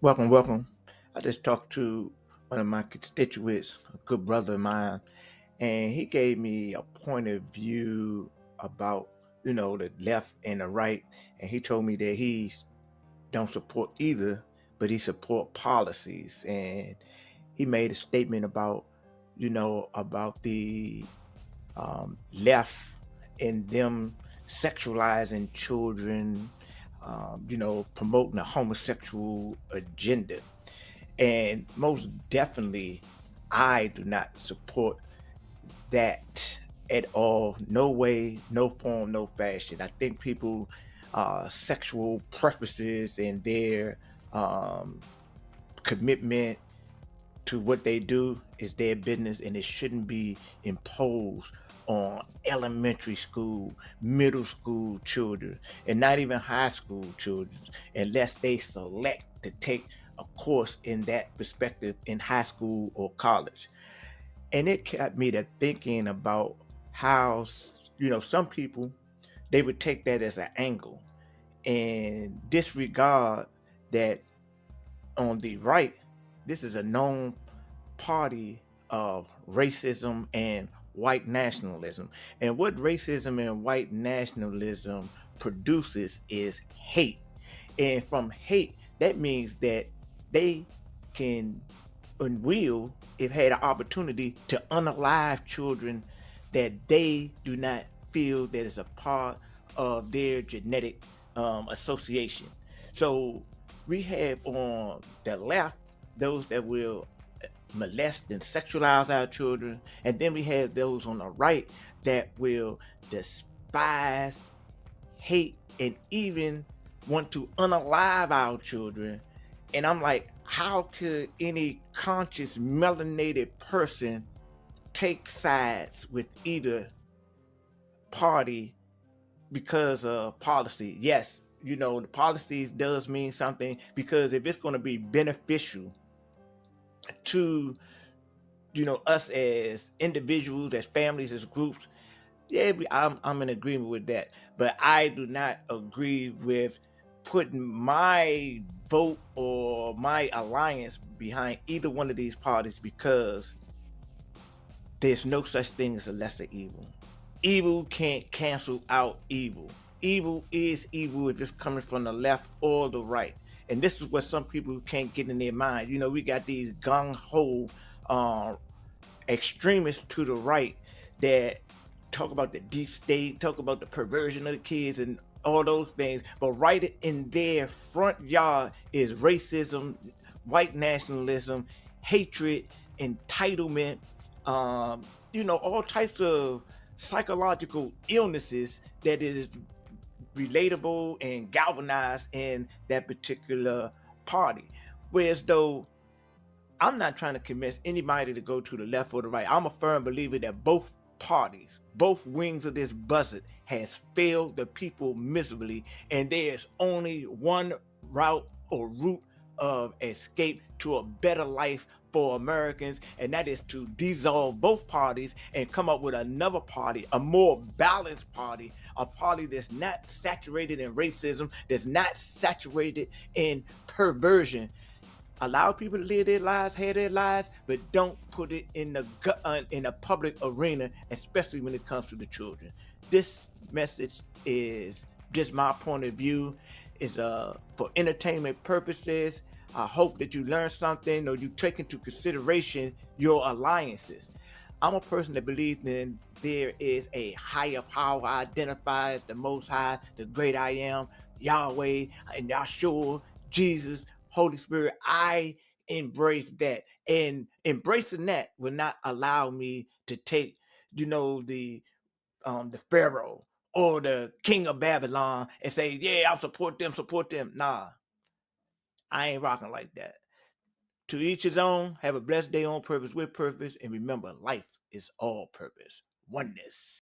Welcome, welcome. I just talked to one of my constituents, a good brother of mine, and he gave me a point of view about, the left and the right. And he told me that he don't support either, but he support policies. And he made a statement about, about the left and them sexualizing children, promoting a homosexual agenda. And most definitely, I do not support that at all. No way, no form, no fashion. I think people, sexual preferences and their um, commitment to what they do is their business, and it shouldn't be imposed on elementary school, middle school children, and not even high school children, unless they select to take a course in that perspective in high school or college. And it got me to thinking about how, some people, they would take that as an angle and disregard that on the right, this is a known party of racism and white nationalism. And what racism and white nationalism produces is hate. And from hate, that means that they can and will, if had an opportunity, to unalive children that they do not feel that is a part of their genetic association. So we have on the left those that will molest and sexualize our children, and then we have those on the right that will despise, hate, and even want to unalive our children. And I'm like, how could any conscious melanated person take sides with either party because of policy? Yes, the policies does mean something, because if it's going to be beneficial to us as individuals, as families, as groups, yeah, I'm in agreement with that. But I do not agree with putting my vote or my alliance behind either one of these parties, because there's no such thing as a lesser evil. Evil can't cancel out evil. Evil is evil if it's coming from the left or the right. And this is what some people can't get in their mind. We got these gung ho uh, extremists to the right that talk about the deep state, talk about the perversion of the kids and all those things. But right in their front yard is racism, white nationalism, hatred, entitlement, all types of psychological illnesses that is relatable and galvanized in that particular party. Whereas though I'm not trying to convince anybody to go to the left or the right. I'm a firm believer that both parties, both wings of this buzzard, has failed the people miserably, and there's only one route or route of escape to a better life for Americans, and that is to dissolve both parties and come up with another party, a more balanced party, a party that's not saturated in racism, that's not saturated in perversion. Allow people to live their lives, have their lives, but don't put it in the public arena, especially when it comes to the children. This message is just my point of view. Is for entertainment purposes. I hope that you learn something or you take into consideration your alliances. I'm a person that believes in there is a higher power, identifies the Most High, the great I am, Yahweh, and Yahshua, Jesus, Holy Spirit. I embrace that, and embracing that will not allow me to take, the Pharaoh or the King of Babylon and say, "Yeah, I'll support them, support them." Nah, I ain't rocking like that. To each his own. Have a blessed day on purpose, with purpose, and remember, life is all purpose. Oneness.